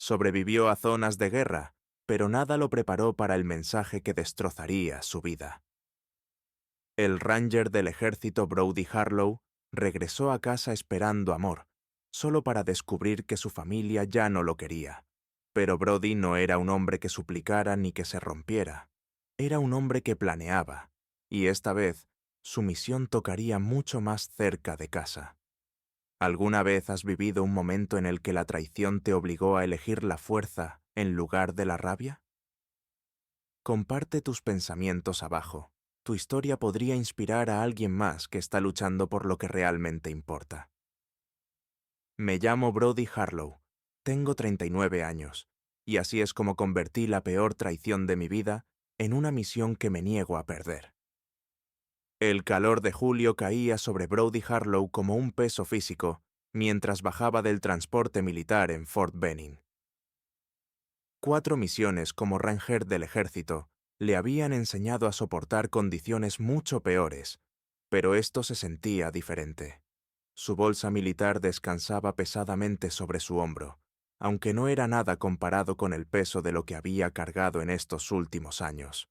Sobrevivió a zonas de guerra, pero nada lo preparó para el mensaje que destrozaría su vida. El ranger del ejército Brody Harlow regresó a casa esperando amor, solo para descubrir que su familia ya no lo quería. Pero Brody no era un hombre que suplicara ni que se rompiera. Era un hombre que planeaba, y esta vez su misión tocaría mucho más cerca de casa. ¿Alguna vez has vivido un momento en el que la traición te obligó a elegir la fuerza en lugar de la rabia? Comparte tus pensamientos abajo. Tu historia podría inspirar a alguien más que está luchando por lo que realmente importa. Me llamo Brody Harlow, tengo 39 años, y así es como convertí la peor traición de mi vida en una misión que me niego a perder. El calor de julio caía sobre Brody Harlow como un peso físico mientras bajaba del transporte militar en Fort Benning. 4 misiones como ranger del ejército le habían enseñado a soportar condiciones mucho peores, pero esto se sentía diferente. Su bolsa militar descansaba pesadamente sobre su hombro, aunque no era nada comparado con el peso de lo que había cargado en estos últimos años.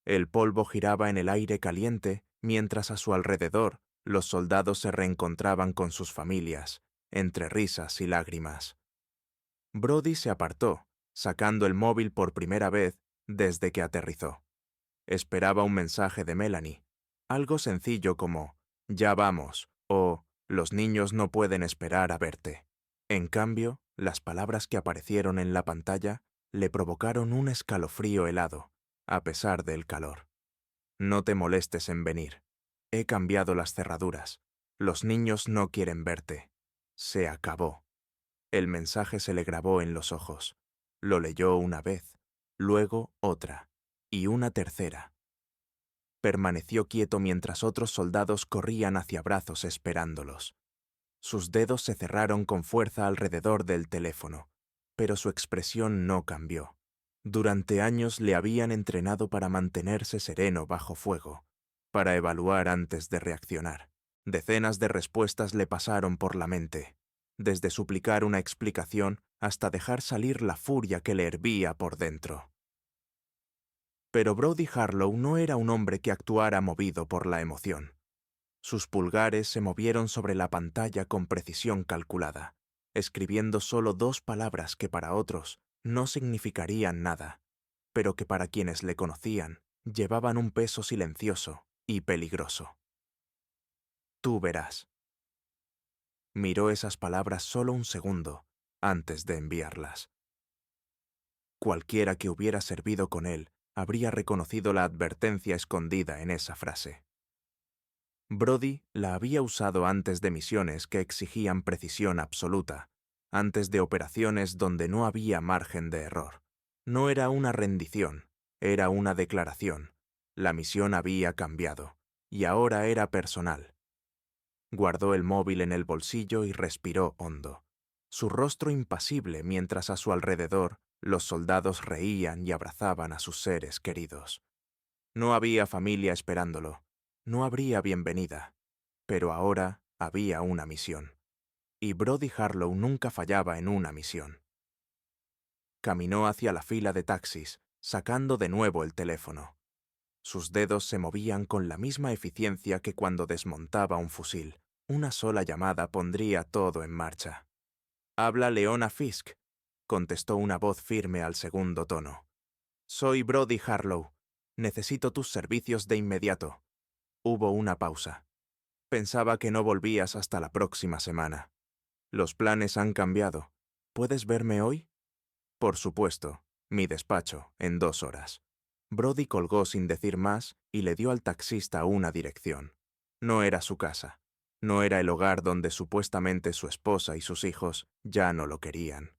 El polvo giraba en el aire caliente mientras a su alrededor los soldados se reencontraban con sus familias, entre risas y lágrimas. Brody se apartó, sacando el móvil por primera vez desde que aterrizó. Esperaba un mensaje de Melanie, algo sencillo como «Ya vamos» o «Los niños no pueden esperar a verte». En cambio, las palabras que aparecieron en la pantalla le provocaron un escalofrío helado, a pesar del calor. «No te molestes en venir. He cambiado las cerraduras. Los niños no quieren verte. Se acabó». El mensaje se le grabó en los ojos. Lo leyó una vez, luego otra, y una tercera. Permaneció quieto mientras otros soldados corrían hacia brazos esperándolos. Sus dedos se cerraron con fuerza alrededor del teléfono, pero su expresión no cambió. Durante años le habían entrenado para mantenerse sereno bajo fuego, para evaluar antes de reaccionar. Decenas de respuestas le pasaron por la mente, desde suplicar una explicación hasta dejar salir la furia que le hervía por dentro. Pero Brody Harlow no era un hombre que actuara movido por la emoción. Sus pulgares se movieron sobre la pantalla con precisión calculada, escribiendo solo 2 palabras que para otros no significarían nada, pero que para quienes le conocían llevaban un peso silencioso y peligroso. Tú verás. Miró esas palabras solo un segundo antes de enviarlas. Cualquiera que hubiera servido con él habría reconocido la advertencia escondida en esa frase. Brody la había usado antes de misiones que exigían precisión absoluta, antes de operaciones donde no había margen de error. No era una rendición, era una declaración. La misión había cambiado, y ahora era personal. Guardó el móvil en el bolsillo y respiró hondo, su rostro impasible mientras a su alrededor los soldados reían y abrazaban a sus seres queridos. No había familia esperándolo, no habría bienvenida, pero ahora había una misión. Y Brody Harlow nunca fallaba en una misión. Caminó hacia la fila de taxis, sacando de nuevo el teléfono. Sus dedos se movían con la misma eficiencia que cuando desmontaba un fusil. Una sola llamada pondría todo en marcha. «Habla Leona Fisk», contestó una voz firme al segundo tono. «Soy Brody Harlow. Necesito tus servicios de inmediato». Hubo una pausa. «Pensaba que no volvías hasta la próxima semana. Los planes han cambiado. ¿Puedes verme hoy?» «Por supuesto. Mi despacho, en 2 horas». Brody colgó sin decir más y le dio al taxista una dirección. No era su casa. No era el hogar donde supuestamente su esposa y sus hijos ya no lo querían.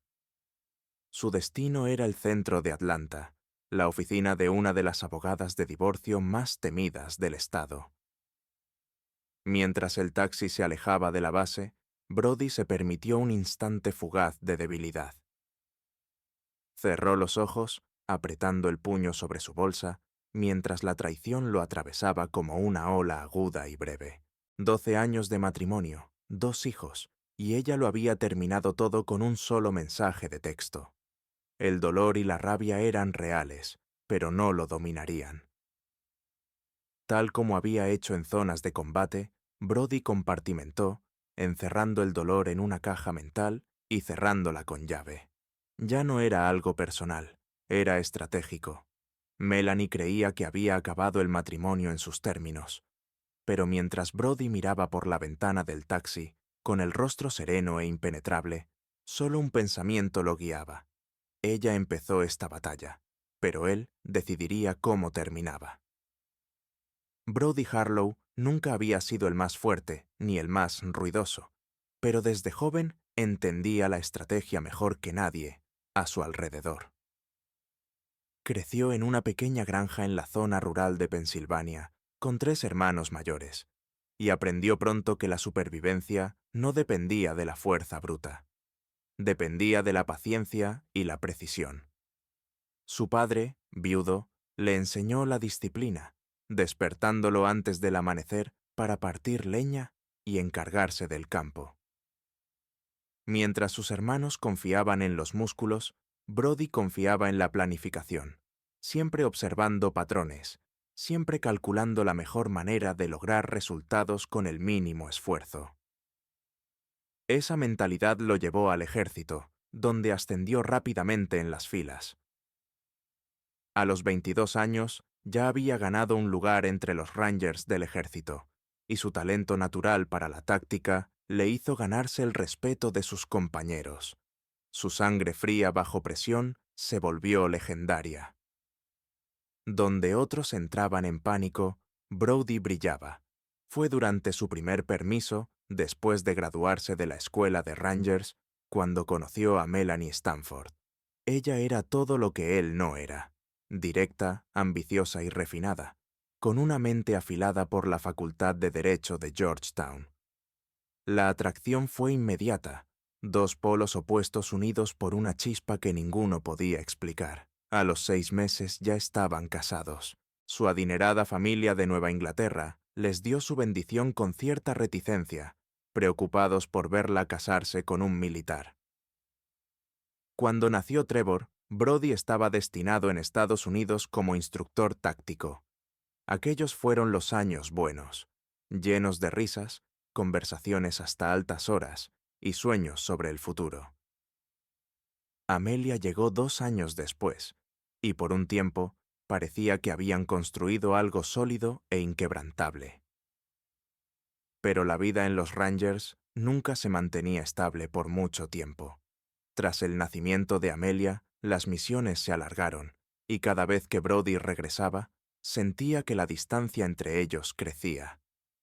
Su destino era el centro de Atlanta, la oficina de una de las abogadas de divorcio más temidas del estado. Mientras el taxi se alejaba de la base, Brody se permitió un instante fugaz de debilidad. Cerró los ojos, apretando el puño sobre su bolsa, mientras la traición lo atravesaba como una ola aguda y breve. 12 años de matrimonio, 2 hijos, y ella lo había terminado todo con un solo mensaje de texto. El dolor y la rabia eran reales, pero no lo dominarían. Tal como había hecho en zonas de combate, Brody compartimentó, encerrando el dolor en una caja mental y cerrándola con llave. Ya no era algo personal, era estratégico. Melanie creía que había acabado el matrimonio en sus términos, pero mientras Brody miraba por la ventana del taxi, con el rostro sereno e impenetrable, solo un pensamiento lo guiaba. Ella empezó esta batalla, pero él decidiría cómo terminaba. Brody Harlow nunca había sido el más fuerte ni el más ruidoso, pero desde joven entendía la estrategia mejor que nadie a su alrededor. Creció en una pequeña granja en la zona rural de Pensilvania, con 3 hermanos mayores, y aprendió pronto que la supervivencia no dependía de la fuerza bruta. Dependía de la paciencia y la precisión. Su padre, viudo, le enseñó la disciplina, despertándolo antes del amanecer para partir leña y encargarse del campo. Mientras sus hermanos confiaban en los músculos, Brody confiaba en la planificación, siempre observando patrones, siempre calculando la mejor manera de lograr resultados con el mínimo esfuerzo. Esa mentalidad lo llevó al ejército, donde ascendió rápidamente en las filas. A los 22 años ya había ganado un lugar entre los Rangers del ejército, y su talento natural para la táctica le hizo ganarse el respeto de sus compañeros. Su sangre fría bajo presión se volvió legendaria. Donde otros entraban en pánico, Brody brillaba. Fue durante su primer permiso, después de graduarse de la escuela de Rangers, cuando conoció a Melanie Stanford. Ella era todo lo que él no era: directa, ambiciosa y refinada, con una mente afilada por la Facultad de Derecho de Georgetown. La atracción fue inmediata, 2 polos opuestos unidos por una chispa que ninguno podía explicar. A los 6 meses ya estaban casados. Su adinerada familia de Nueva Inglaterra les dio su bendición con cierta reticencia, preocupados por verla casarse con un militar. Cuando nació Trevor, Brody estaba destinado en Estados Unidos como instructor táctico. Aquellos fueron los años buenos, llenos de risas, conversaciones hasta altas horas y sueños sobre el futuro. Amelia llegó 2 años después, y por un tiempo parecía que habían construido algo sólido e inquebrantable. Pero la vida en los Rangers nunca se mantenía estable por mucho tiempo. Tras el nacimiento de Amelia, las misiones se alargaron, y cada vez que Brody regresaba, sentía que la distancia entre ellos crecía.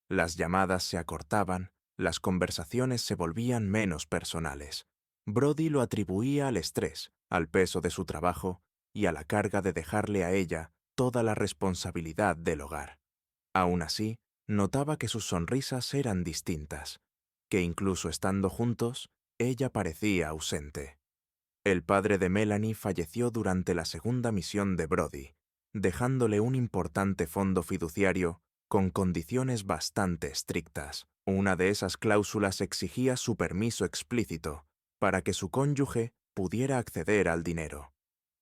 Las llamadas se acortaban, las conversaciones se volvían menos personales. Brody lo atribuía al estrés, al peso de su trabajo y a la carga de dejarle a ella toda la responsabilidad del hogar. Aún así, notaba que sus sonrisas eran distintas, que incluso estando juntos, ella parecía ausente. El padre de Melanie falleció durante la segunda misión de Brody, dejándole un importante fondo fiduciario con condiciones bastante estrictas. Una de esas cláusulas exigía su permiso explícito para que su cónyuge pudiera acceder al dinero.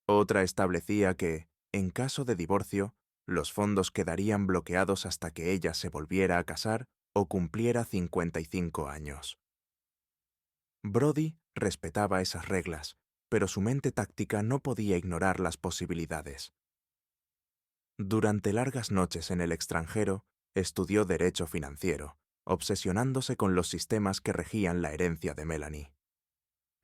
Otra establecía que, en caso de divorcio, los fondos quedarían bloqueados hasta que ella se volviera a casar o cumpliera 55 años. Brody respetaba esas reglas, pero su mente táctica no podía ignorar las posibilidades. Durante largas noches en el extranjero, estudió derecho financiero, obsesionándose con los sistemas que regían la herencia de Melanie.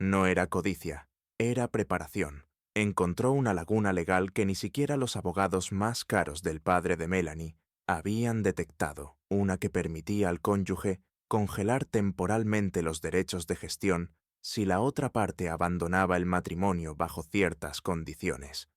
No era codicia, era preparación. Encontró una laguna legal que ni siquiera los abogados más caros del padre de Melanie habían detectado, una que permitía al cónyuge congelar temporalmente los derechos de gestión si la otra parte abandonaba el matrimonio bajo ciertas condiciones.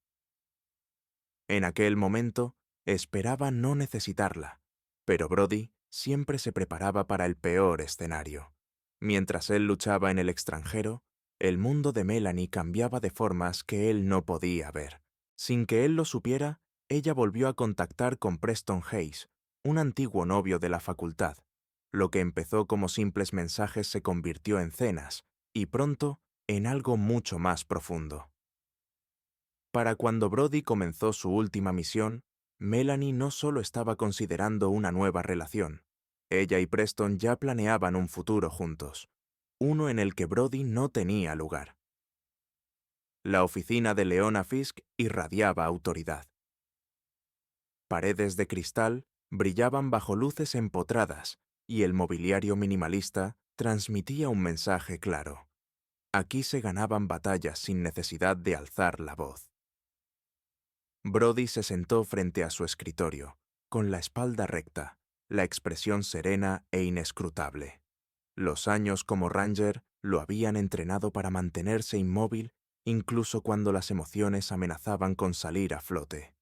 En aquel momento, esperaba no necesitarla, pero Brody siempre se preparaba para el peor escenario. Mientras él luchaba en el extranjero, el mundo de Melanie cambiaba de formas que él no podía ver. Sin que él lo supiera, ella volvió a contactar con Preston Hayes, un antiguo novio de la facultad. Lo que empezó como simples mensajes se convirtió en cenas, y pronto en algo mucho más profundo. Para cuando Brody comenzó su última misión, Melanie no solo estaba considerando una nueva relación. Ella y Preston ya planeaban un futuro juntos, uno en el que Brody no tenía lugar. La oficina de Leona Fisk irradiaba autoridad. Paredes de cristal brillaban bajo luces empotradas y el mobiliario minimalista transmitía un mensaje claro. Aquí se ganaban batallas sin necesidad de alzar la voz. Brody se sentó frente a su escritorio, con la espalda recta, la expresión serena e inescrutable. Los años como Ranger lo habían entrenado para mantenerse inmóvil incluso cuando las emociones amenazaban con salir a flote.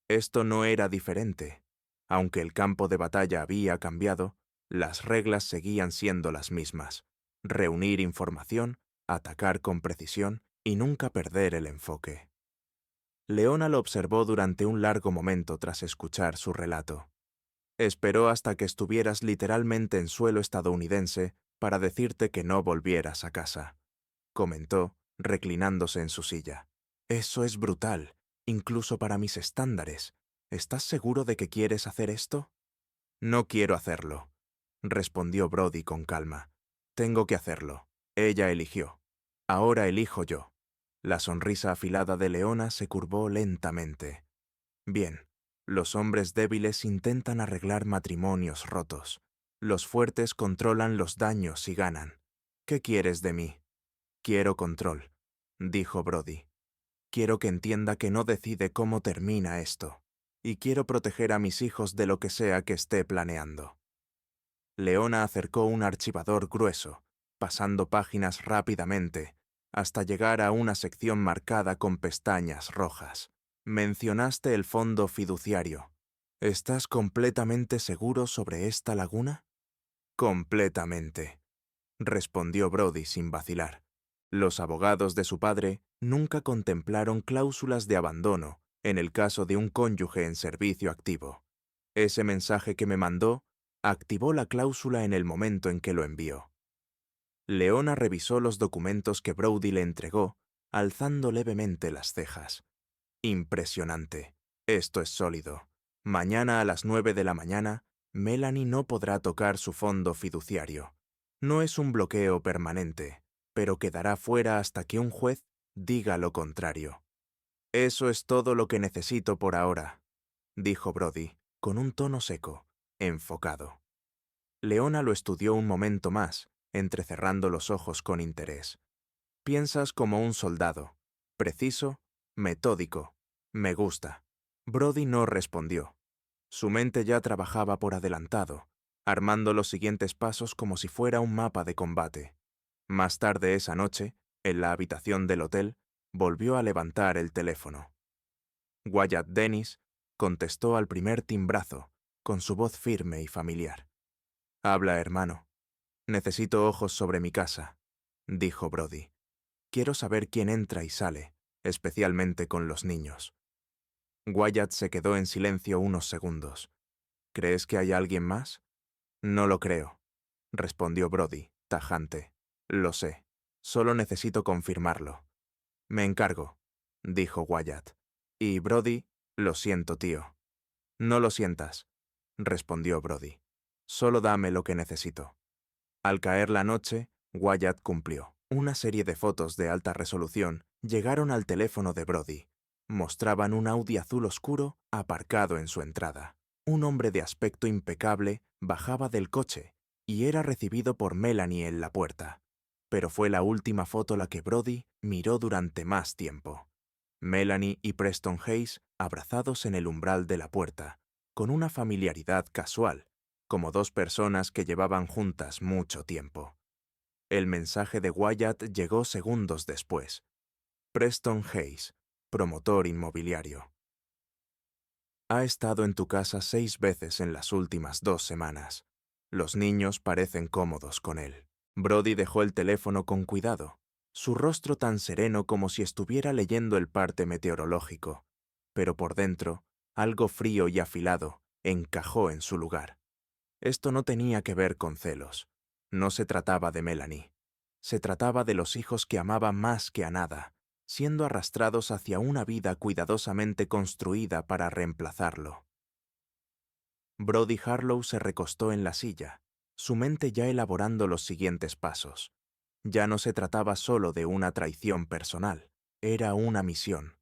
Esto no era diferente. Aunque el campo de batalla había cambiado, las reglas seguían siendo las mismas. Reunir información, atacar con precisión y nunca perder el enfoque. Leona lo observó durante un largo momento tras escuchar su relato. Esperó hasta que estuvieras literalmente en suelo estadounidense para decirte que no volvieras a casa, comentó, reclinándose en su silla. Eso es brutal, incluso para mis estándares. ¿Estás seguro de que quieres hacer esto? No quiero hacerlo, respondió Brody con calma. Tengo que hacerlo. Ella eligió. Ahora elijo yo. La sonrisa afilada de Leona se curvó lentamente. Bien, los hombres débiles intentan arreglar matrimonios rotos. Los fuertes controlan los daños y ganan. ¿Qué quieres de mí? Quiero control, dijo Brody. Quiero que entienda que no decide cómo termina esto. Y quiero proteger a mis hijos de lo que sea que esté planeando. Leona acercó un archivador grueso, pasando páginas rápidamente, hasta llegar a una sección marcada con pestañas rojas. Mencionaste el fondo fiduciario. ¿Estás completamente seguro sobre esta laguna? Completamente, respondió Brody sin vacilar. Los abogados de su padre nunca contemplaron cláusulas de abandono en el caso de un cónyuge en servicio activo. Ese mensaje que me mandó activó la cláusula en el momento en que lo envió. Leona revisó los documentos que Brody le entregó, alzando levemente las cejas. Impresionante. Esto es sólido. Mañana a las 9 de la mañana, Melanie no podrá tocar su fondo fiduciario. No es un bloqueo permanente, pero quedará fuera hasta que un juez diga lo contrario. Eso es todo lo que necesito por ahora, dijo Brody, con un tono seco, enfocado. Leona lo estudió un momento más, entrecerrando los ojos con interés. Piensas como un soldado, preciso, metódico. Me gusta. Brody no respondió. Su mente ya trabajaba por adelantado, armando los siguientes pasos como si fuera un mapa de combate. Más tarde esa noche, en la habitación del hotel, volvió a levantar el teléfono. Wyatt Dennis contestó al primer timbrazo, con su voz firme y familiar. «Habla, hermano. Necesito ojos sobre mi casa», dijo Brody. «Quiero saber quién entra y sale, especialmente con los niños». Wyatt se quedó en silencio unos segundos. «¿Crees que hay alguien más?» «No lo creo», respondió Brody, tajante. «Lo sé. Solo necesito confirmarlo». «Me encargo», dijo Wyatt. «Y Brody, lo siento, tío». «No lo sientas», respondió Brody. «Solo dame lo que necesito». Al caer la noche, Wyatt cumplió. Una serie de fotos de alta resolución llegaron al teléfono de Brody. Mostraban un Audi azul oscuro aparcado en su entrada. Un hombre de aspecto impecable bajaba del coche y era recibido por Melanie en la puerta. Pero fue la última foto la que Brody miró durante más tiempo. Melanie y Preston Hayes abrazados en el umbral de la puerta, con una familiaridad casual, como dos personas que llevaban juntas mucho tiempo. El mensaje de Wyatt llegó segundos después. Preston Hayes, promotor inmobiliario. Ha estado en tu casa 6 veces en las últimas 2 semanas. Los niños parecen cómodos con él. Brody dejó el teléfono con cuidado, su rostro tan sereno como si estuviera leyendo el parte meteorológico, pero por dentro, algo frío y afilado encajó en su lugar. Esto no tenía que ver con celos. No se trataba de Melanie. Se trataba de los hijos que amaba más que a nada. siendo arrastrados hacia una vida cuidadosamente construida para reemplazarlo. Brody Harlow se recostó en la silla, su mente ya elaborando los siguientes pasos. Ya no se trataba solo de una traición personal, era una misión,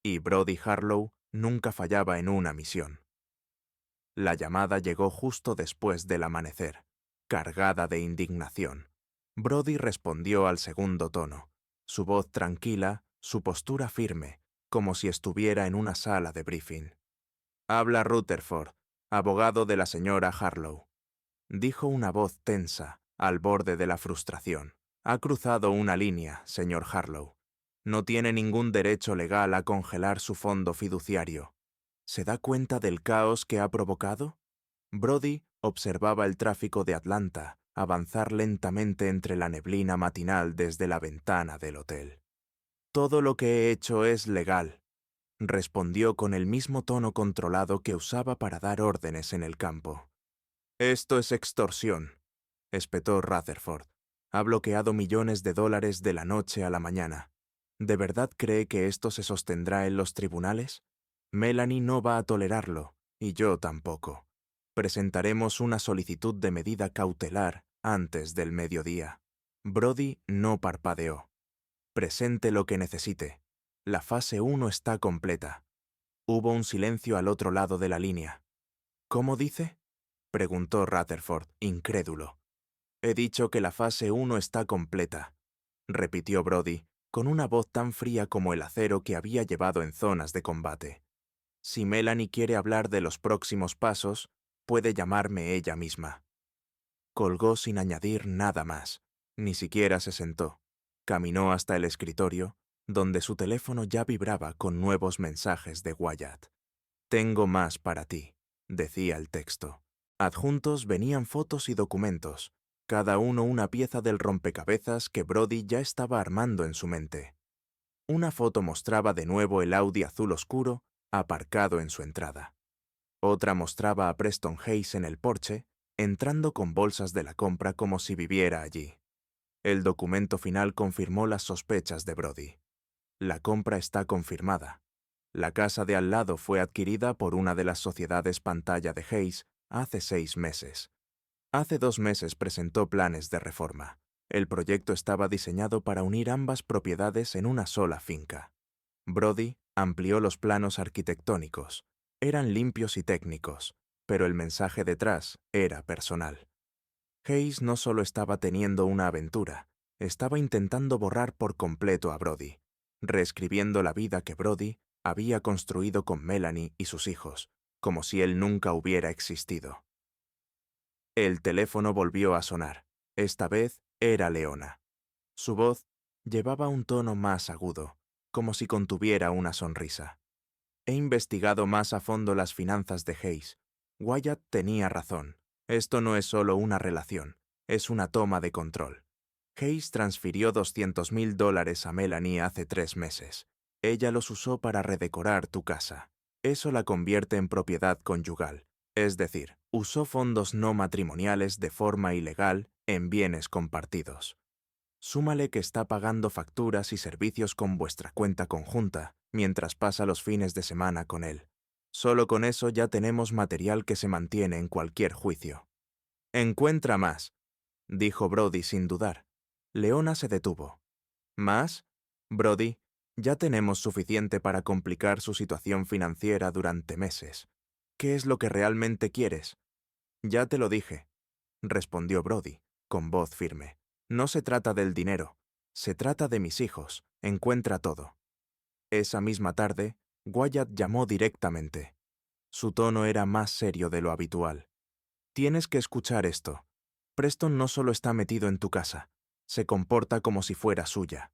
y Brody Harlow nunca fallaba en una misión. La llamada llegó justo después del amanecer, cargada de indignación. Brody respondió al segundo tono, su voz tranquila, su postura firme, como si estuviera en una sala de briefing. «Habla Rutherford, abogado de la señora Harlow», dijo una voz tensa, al borde de la frustración. «Ha cruzado una línea, señor Harlow. No tiene ningún derecho legal a congelar su fondo fiduciario. ¿Se da cuenta del caos que ha provocado?» Brody observaba el tráfico de Atlanta avanzar lentamente entre la neblina matinal desde la ventana del hotel. «Todo lo que he hecho es legal», respondió con el mismo tono controlado que usaba para dar órdenes en el campo. «Esto es extorsión», espetó Rutherford. «Ha bloqueado millones de dólares de la noche a la mañana. ¿De verdad cree que esto se sostendrá en los tribunales? Melanie no va a tolerarlo, y yo tampoco. Presentaremos una solicitud de medida cautelar antes del mediodía». Brody no parpadeó. «Presente lo que necesite. La fase 1 está completa». Hubo un silencio al otro lado de la línea. «¿Cómo dice?», preguntó Rutherford, incrédulo. «He dicho que la fase 1 está completa», repitió Brody, con una voz tan fría como el acero que había llevado en zonas de combate. «Si Melanie quiere hablar de los próximos pasos, puede llamarme ella misma». Colgó sin añadir nada más. Ni siquiera se sentó. Caminó hasta el escritorio, donde su teléfono ya vibraba con nuevos mensajes de Wyatt. «Tengo más para ti», decía el texto. Adjuntos venían fotos y documentos, cada uno una pieza del rompecabezas que Brody ya estaba armando en su mente. Una foto mostraba de nuevo el Audi azul oscuro aparcado en su entrada. Otra mostraba a Preston Hayes en el porche, entrando con bolsas de la compra como si viviera allí. El documento final confirmó las sospechas de Brody. La compra está confirmada. La casa de al lado fue adquirida por una de las sociedades pantalla de Hayes hace 6 meses. Hace 2 meses presentó planes de reforma. El proyecto estaba diseñado para unir ambas propiedades en una sola finca. Brody amplió los planos arquitectónicos. Eran limpios y técnicos, pero el mensaje detrás era personal. Hayes no solo estaba teniendo una aventura, estaba intentando borrar por completo a Brody, reescribiendo la vida que Brody había construido con Melanie y sus hijos, como si él nunca hubiera existido. El teléfono volvió a sonar. Esta vez era Leona. Su voz llevaba un tono más agudo, como si contuviera una sonrisa. «He investigado más a fondo las finanzas de Hayes. Wyatt tenía razón. Esto no es solo una relación, es una toma de control. Hayes transfirió $200,000 a Melanie hace 3 meses. Ella los usó para redecorar tu casa. Eso la convierte en propiedad conyugal. Es decir, usó fondos no matrimoniales de forma ilegal en bienes compartidos. Súmale que está pagando facturas y servicios con vuestra cuenta conjunta, mientras pasa los fines de semana con él. Solo con eso ya tenemos material que se mantiene en cualquier juicio». «Encuentra más», dijo Brody sin dudar. Leona se detuvo. «¿Más? Brody, ya tenemos suficiente para complicar su situación financiera durante meses. ¿Qué es lo que realmente quieres?» «Ya te lo dije», respondió Brody, con voz firme. «No se trata del dinero, se trata de mis hijos. Encuentra todo». Esa misma tarde, Wyatt llamó directamente. Su tono era más serio de lo habitual. «Tienes que escuchar esto. Preston no solo está metido en tu casa, se comporta como si fuera suya.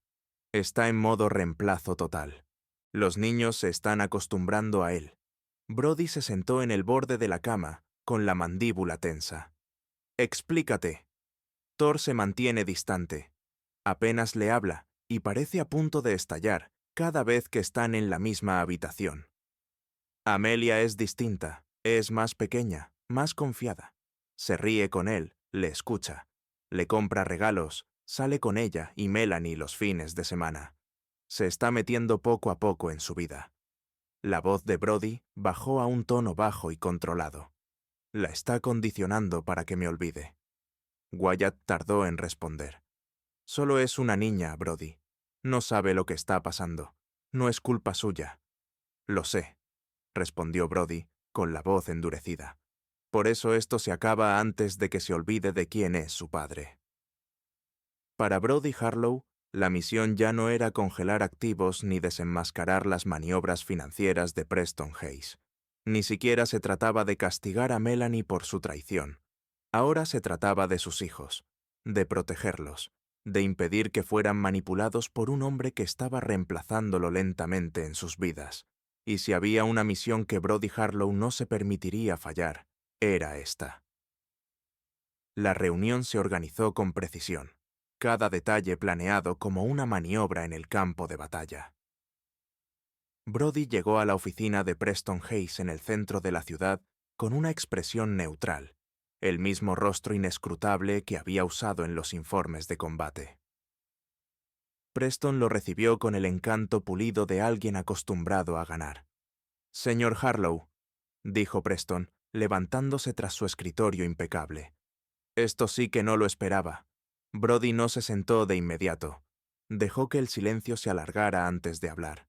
Está en modo reemplazo total. Los niños se están acostumbrando a él». Brody se sentó en el borde de la cama, con la mandíbula tensa. «Explícate». Thor se mantiene distante. Apenas le habla, y parece a punto de estallar cada vez que están en la misma habitación. Amelia es distinta, es más pequeña, más confiada. Se ríe con él, le escucha, le compra regalos, sale con ella y Melanie los fines de semana. Se está metiendo poco a poco en su vida. La voz de Brody bajó a un tono bajo y controlado. La está condicionando para que me olvide. Wyatt tardó en responder. Solo es una niña, Brody. No sabe lo que está pasando. No es culpa suya. Lo sé, respondió Brody, con la voz endurecida. Por eso esto se acaba antes de que se olvide de quién es su padre. Para Brody Harlow, la misión ya no era congelar activos ni desenmascarar las maniobras financieras de Preston Hayes. Ni siquiera se trataba de castigar a Melanie por su traición. Ahora se trataba de sus hijos, de protegerlos, de impedir que fueran manipulados por un hombre que estaba reemplazándolo lentamente en sus vidas. Y si había una misión que Brody Harlow no se permitiría fallar, era esta. La reunión se organizó con precisión, cada detalle planeado como una maniobra en el campo de batalla. Brody llegó a la oficina de Preston Hayes en el centro de la ciudad con una expresión neutral, el mismo rostro inescrutable que había usado en los informes de combate. Preston lo recibió con el encanto pulido de alguien acostumbrado a ganar. «Señor Harlow», dijo Preston, levantándose tras su escritorio impecable. «Esto sí que no lo esperaba». Brody no se sentó de inmediato. Dejó que el silencio se alargara antes de hablar.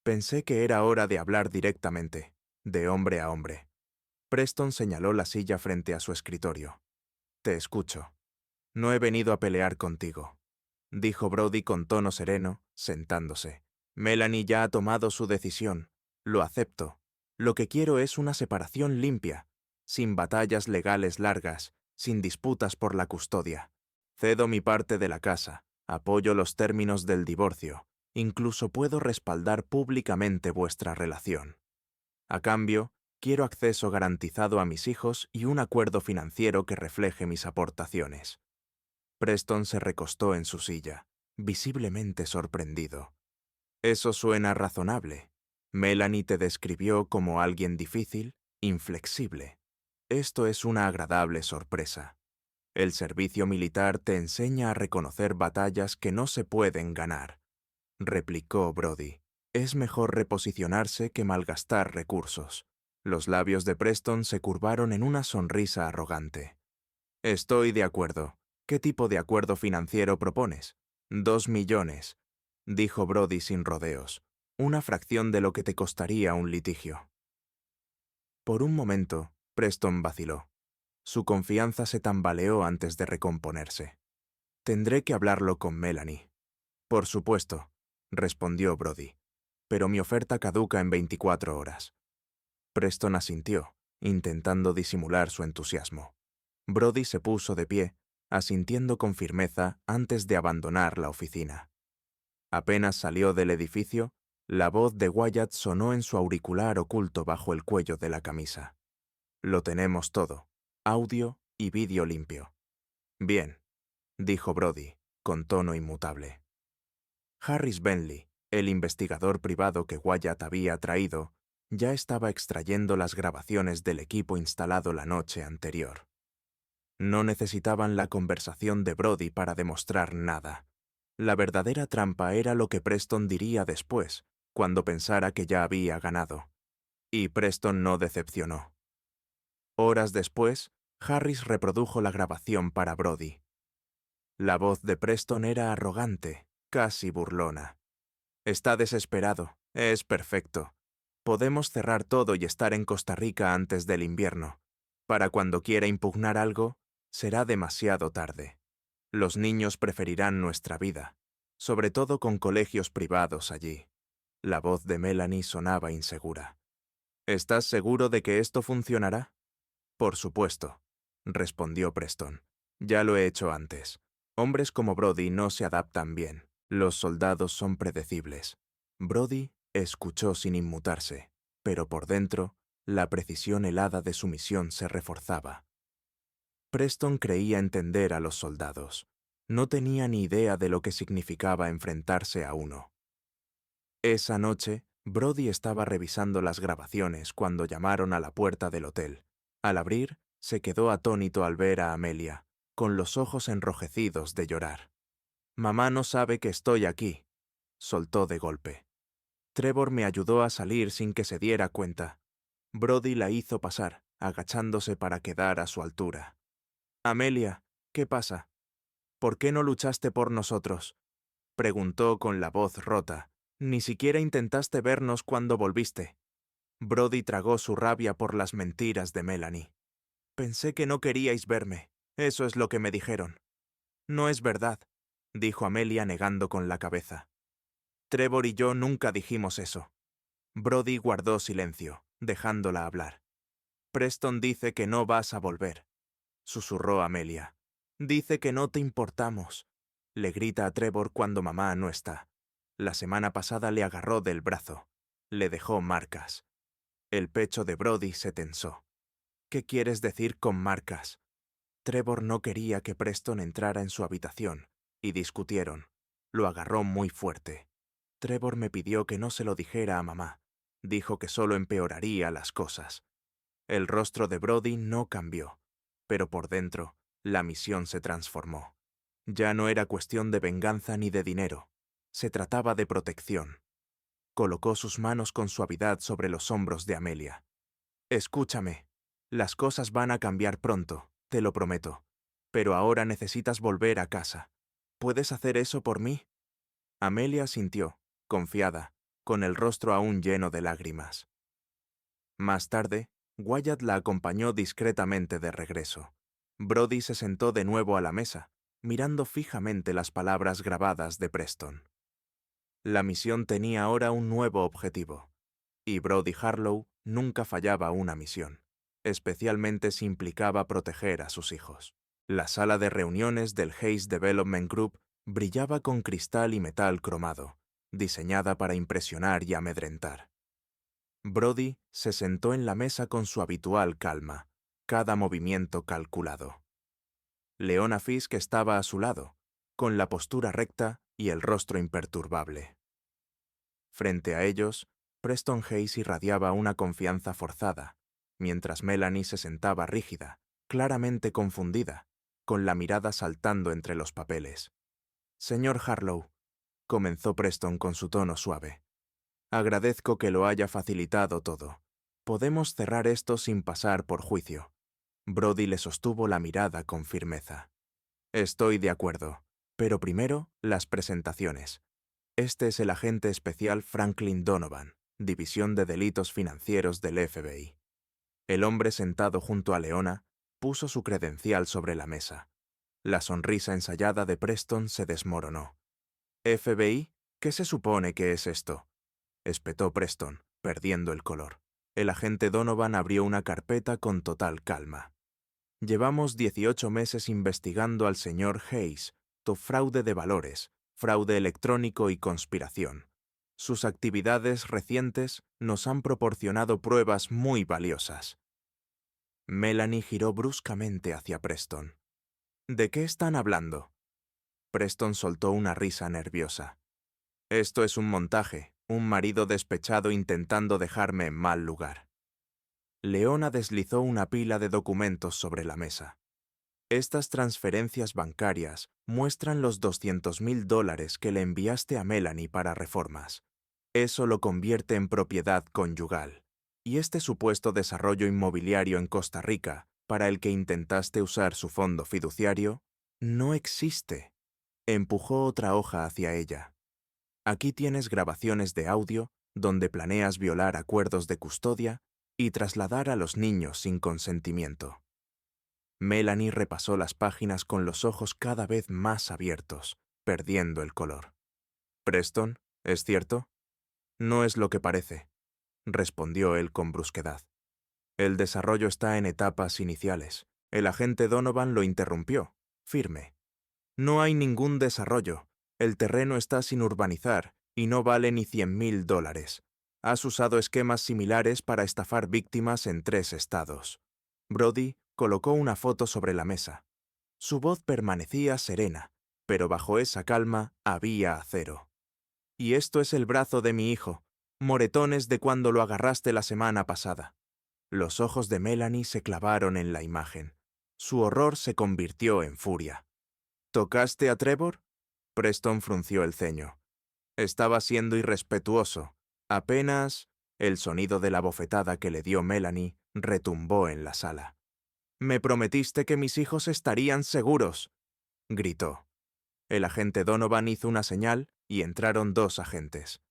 «Pensé que era hora de hablar directamente, de hombre a hombre». Preston señaló la silla frente a su escritorio. «Te escucho. No he venido a pelear contigo», dijo Brody con tono sereno, sentándose. «Melanie ya ha tomado su decisión. Lo acepto. Lo que quiero es una separación limpia, sin batallas legales largas, sin disputas por la custodia. Cedo mi parte de la casa, apoyo los términos del divorcio, incluso puedo respaldar públicamente vuestra relación. A cambio, quiero acceso garantizado a mis hijos y un acuerdo financiero que refleje mis aportaciones». Preston se recostó en su silla, visiblemente sorprendido. «Eso suena razonable. Melanie te describió como alguien difícil, inflexible. Esto es una agradable sorpresa. El servicio militar te enseña a reconocer batallas que no se pueden ganar», replicó Brody. «Es mejor reposicionarse que malgastar recursos». Los labios de Preston se curvaron en una sonrisa arrogante. «Estoy de acuerdo. ¿Qué tipo de acuerdo financiero propones?» «2 millones», dijo Brody sin rodeos. «Una fracción de lo que te costaría un litigio». Por un momento, Preston vaciló. Su confianza se tambaleó antes de recomponerse. «Tendré que hablarlo con Melanie». «Por supuesto», respondió Brody. «Pero mi oferta caduca en 24 horas». Preston asintió, intentando disimular su entusiasmo. Brody se puso de pie, asintiendo con firmeza antes de abandonar la oficina. Apenas salió del edificio, la voz de Wyatt sonó en su auricular oculto bajo el cuello de la camisa. «Lo tenemos todo, audio y vídeo limpio». «Bien», dijo Brody, con tono inmutable. Harris Bentley, el investigador privado que Wyatt había traído, ya estaba extrayendo las grabaciones del equipo instalado la noche anterior. No necesitaban la conversación de Brody para demostrar nada. La verdadera trampa era lo que Preston diría después, cuando pensara que ya había ganado. Y Preston no decepcionó. Horas después, Harris reprodujo la grabación para Brody. La voz de Preston era arrogante, casi burlona. «Está desesperado. Es perfecto. Podemos cerrar todo y estar en Costa Rica antes del invierno. Para cuando quiera impugnar algo, será demasiado tarde. Los niños preferirán nuestra vida, sobre todo con colegios privados allí». La voz de Melanie sonaba insegura. «¿Estás seguro de que esto funcionará?» «Por supuesto», respondió Preston. «Ya lo he hecho antes. Hombres como Brody no se adaptan bien. Los soldados son predecibles». Brody escuchó sin inmutarse, pero por dentro, la precisión helada de su misión se reforzaba. Preston creía entender a los soldados. No tenía ni idea de lo que significaba enfrentarse a uno. Esa noche, Brody estaba revisando las grabaciones cuando llamaron a la puerta del hotel. Al abrir, se quedó atónito al ver a Amelia, con los ojos enrojecidos de llorar. «Mamá no sabe que estoy aquí», soltó de golpe. Trevor me ayudó a salir sin que se diera cuenta. Brody la hizo pasar, agachándose para quedar a su altura. Amelia, ¿qué pasa? ¿Por qué no luchaste por nosotros? Preguntó con la voz rota. Ni siquiera intentaste vernos cuando volviste. Brody tragó su rabia por las mentiras de Melanie. Pensé que no queríais verme. Eso es lo que me dijeron. No es verdad, dijo Amelia negando con la cabeza. Trevor y yo nunca dijimos eso. Brody guardó silencio, dejándola hablar. Preston dice que no vas a volver, susurró Amelia. Dice que no te importamos. Le grita a Trevor cuando mamá no está. La semana pasada le agarró del brazo. Le dejó marcas. El pecho de Brody se tensó. ¿Qué quieres decir con marcas? Trevor no quería que Preston entrara en su habitación, y discutieron. Lo agarró muy fuerte. Trevor me pidió que no se lo dijera a mamá. Dijo que solo empeoraría las cosas. El rostro de Brody no cambió, pero por dentro, la misión se transformó. Ya no era cuestión de venganza ni de dinero. Se trataba de protección. Colocó sus manos con suavidad sobre los hombros de Amelia. Escúchame. Las cosas van a cambiar pronto, te lo prometo. Pero ahora necesitas volver a casa. ¿Puedes hacer eso por mí? Amelia sintió, confiada, con el rostro aún lleno de lágrimas. Más tarde, Wyatt la acompañó discretamente de regreso. Brody se sentó de nuevo a la mesa, mirando fijamente las palabras grabadas de Preston. La misión tenía ahora un nuevo objetivo, y Brody Harlow nunca fallaba una misión, especialmente si implicaba proteger a sus hijos. La sala de reuniones del Hayes Development Group brillaba con cristal y metal cromado, diseñada para impresionar y amedrentar. Brody se sentó en la mesa con su habitual calma, cada movimiento calculado. Leona Fisk estaba a su lado, con la postura recta y el rostro imperturbable. Frente a ellos, Preston Hayes irradiaba una confianza forzada, mientras Melanie se sentaba rígida, claramente confundida, con la mirada saltando entre los papeles. «Señor Harlow», comenzó Preston con su tono suave, «agradezco que lo haya facilitado todo. Podemos cerrar esto sin pasar por juicio». Brody le sostuvo la mirada con firmeza. «Estoy de acuerdo, pero primero las presentaciones. Este es el agente especial Franklin Donovan, División de Delitos Financieros del FBI». El hombre sentado junto a Leona puso su credencial sobre la mesa. La sonrisa ensayada de Preston se desmoronó. «¿FBI? ¿Qué se supone que es esto?», espetó Preston, perdiendo el color. El agente Donovan abrió una carpeta con total calma. «Llevamos 18 meses investigando al señor Hayes, tu fraude de valores, fraude electrónico y conspiración. Sus actividades recientes nos han proporcionado pruebas muy valiosas». Melanie giró bruscamente hacia Preston. «¿De qué están hablando?». Preston soltó una risa nerviosa. «Esto es un montaje, un marido despechado intentando dejarme en mal lugar». Leona deslizó una pila de documentos sobre la mesa. «Estas transferencias bancarias muestran los $200,000 que le enviaste a Melanie para reformas. Eso lo convierte en propiedad conyugal. Y este supuesto desarrollo inmobiliario en Costa Rica, para el que intentaste usar su fondo fiduciario, no existe». Empujó otra hoja hacia ella. «Aquí tienes grabaciones de audio donde planeas violar acuerdos de custodia y trasladar a los niños sin consentimiento». Melanie repasó las páginas con los ojos cada vez más abiertos, perdiendo el color. «Preston, ¿es cierto?». «No es lo que parece», respondió él con brusquedad. «El desarrollo está en etapas iniciales. El agente Donovan lo interrumpió, firme. No hay ningún desarrollo. El terreno está sin urbanizar y no vale ni $100,000. Has usado esquemas similares para estafar víctimas en 3 estados». Brody colocó una foto sobre la mesa. Su voz permanecía serena, pero bajo esa calma había acero. «Y esto es el brazo de mi hijo, moretones de cuando lo agarraste la semana pasada». Los ojos de Melanie se clavaron en la imagen. Su horror se convirtió en furia. «¿Tocaste a Trevor?». Preston frunció el ceño. Estaba siendo irrespetuoso. Apenas el sonido de la bofetada que le dio Melanie retumbó en la sala. «Me prometiste que mis hijos estarían seguros», gritó. El agente Donovan hizo una señal y entraron 2 agentes.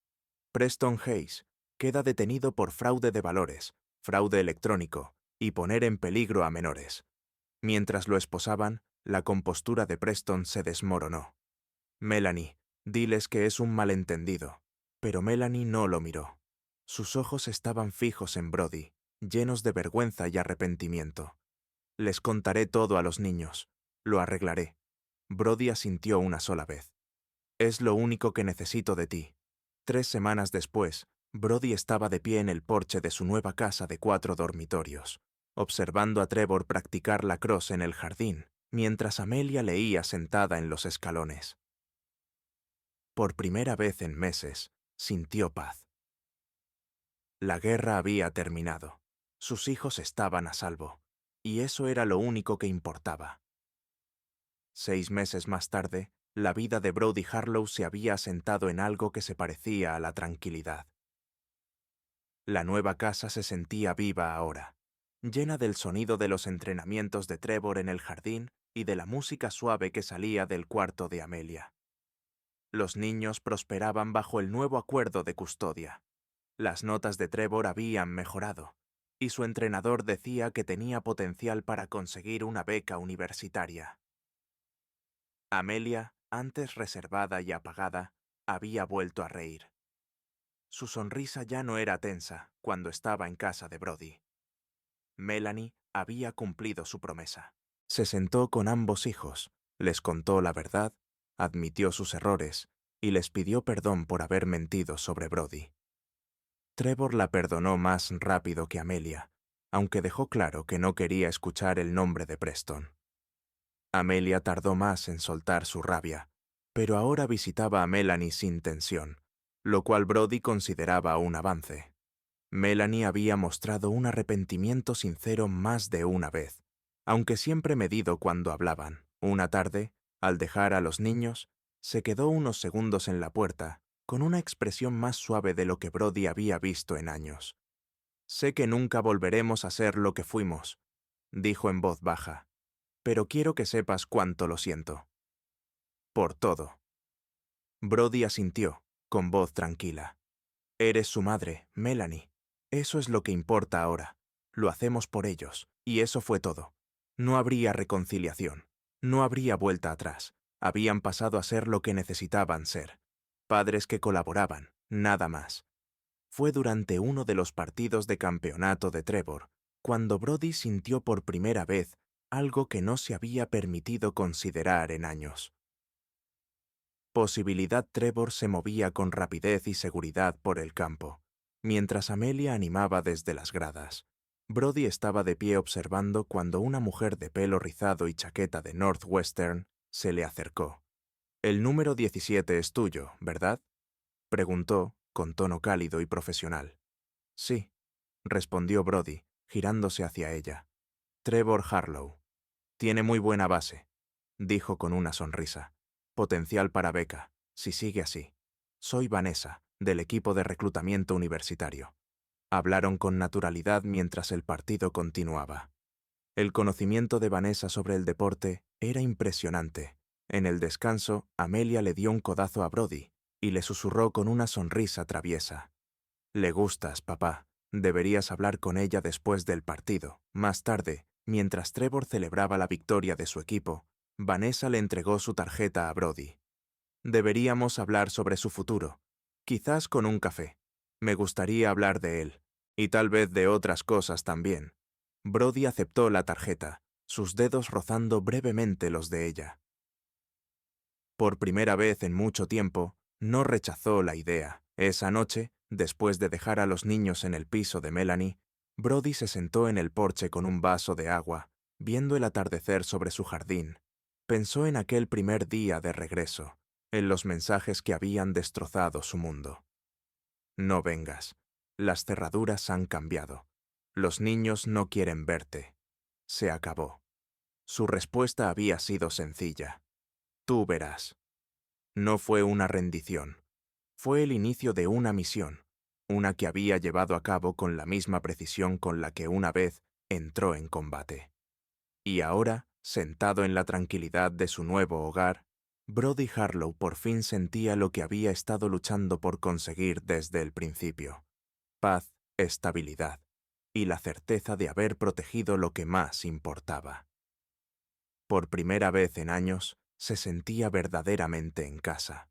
Preston Hayes queda detenido por fraude de valores, fraude electrónico y poner en peligro a menores. Mientras lo esposaban, la compostura de Preston se desmoronó. «Melanie, diles que es un malentendido». Pero Melanie no lo miró. Sus ojos estaban fijos en Brody, llenos de vergüenza y arrepentimiento. «Les contaré todo a los niños. Lo arreglaré». Brody asintió una sola vez. «Es lo único que necesito de ti». 3 semanas después, Brody estaba de pie en el porche de su nueva casa de 4 dormitorios, observando a Trevor practicar lacrosse en el jardín, mientras Amelia leía sentada en los escalones. Por primera vez en meses, sintió paz. La guerra había terminado. Sus hijos estaban a salvo, y eso era lo único que importaba. 6 meses más tarde, la vida de Brody Harlow se había asentado en algo que se parecía a la tranquilidad. La nueva casa se sentía viva ahora, llena del sonido de los entrenamientos de Trevor en el jardín y de la música suave que salía del cuarto de Amelia. Los niños prosperaban bajo el nuevo acuerdo de custodia. Las notas de Trevor habían mejorado, y su entrenador decía que tenía potencial para conseguir una beca universitaria. Amelia, antes reservada y apagada, había vuelto a reír. Su sonrisa ya no era tensa cuando estaba en casa de Brody. Melanie había cumplido su promesa. Se sentó con ambos hijos, les contó la verdad, admitió sus errores y les pidió perdón por haber mentido sobre Brody. Trevor la perdonó más rápido que Amelia, aunque dejó claro que no quería escuchar el nombre de Preston. Amelia tardó más en soltar su rabia, pero ahora visitaba a Melanie sin tensión, lo cual Brody consideraba un avance. Melanie había mostrado un arrepentimiento sincero más de una vez, aunque siempre medido cuando hablaban. Una tarde, al dejar a los niños, se quedó unos segundos en la puerta, con una expresión más suave de lo que Brody había visto en años. «Sé que nunca volveremos a ser lo que fuimos», dijo en voz baja, «pero quiero que sepas cuánto lo siento. Por todo». Brody asintió, con voz tranquila. «Eres su madre, Melanie. Eso es lo que importa ahora. Lo hacemos por ellos, y eso fue todo. No habría reconciliación. No habría vuelta atrás. Habían pasado a ser lo que necesitaban ser. Padres que colaboraban, nada más». Fue durante uno de los partidos de campeonato de Trevor, cuando Brody sintió por primera vez algo que no se había permitido considerar en años. Posibilidad Trevor se movía con rapidez y seguridad por el campo, mientras Amelia animaba desde las gradas. Brody estaba de pie observando cuando una mujer de pelo rizado y chaqueta de Northwestern se le acercó. «El número 17 es tuyo, ¿verdad?», preguntó, con tono cálido y profesional. «Sí», respondió Brody, girándose hacia ella. «Trevor Harlow. Tiene muy buena base», dijo con una sonrisa. «Potencial para beca, si sigue así. Soy Vanessa, del equipo de reclutamiento universitario». Hablaron con naturalidad mientras el partido continuaba. El conocimiento de Vanessa sobre el deporte era impresionante. En el descanso, Amelia le dio un codazo a Brody y le susurró con una sonrisa traviesa. «Le gustas, papá. Deberías hablar con ella después del partido». Más tarde, mientras Trevor celebraba la victoria de su equipo, Vanessa le entregó su tarjeta a Brody. «Deberíamos hablar sobre su futuro, quizás con un café. Me gustaría hablar de él, y tal vez de otras cosas también». Brody aceptó la tarjeta, sus dedos rozando brevemente los de ella. Por primera vez en mucho tiempo, no rechazó la idea. Esa noche, después de dejar a los niños en el piso de Melanie, Brody se sentó en el porche con un vaso de agua, viendo el atardecer sobre su jardín. Pensó en aquel primer día de regreso, en los mensajes que habían destrozado su mundo. «No vengas. Las cerraduras han cambiado. Los niños no quieren verte. Se acabó». Su respuesta había sido sencilla. «Tú verás». No fue una rendición. Fue el inicio de una misión, una que había llevado a cabo con la misma precisión con la que una vez entró en combate. Y ahora, sentado en la tranquilidad de su nuevo hogar, Brody Harlow por fin sentía lo que había estado luchando por conseguir desde el principio: paz, estabilidad y la certeza de haber protegido lo que más importaba. Por primera vez en años, se sentía verdaderamente en casa.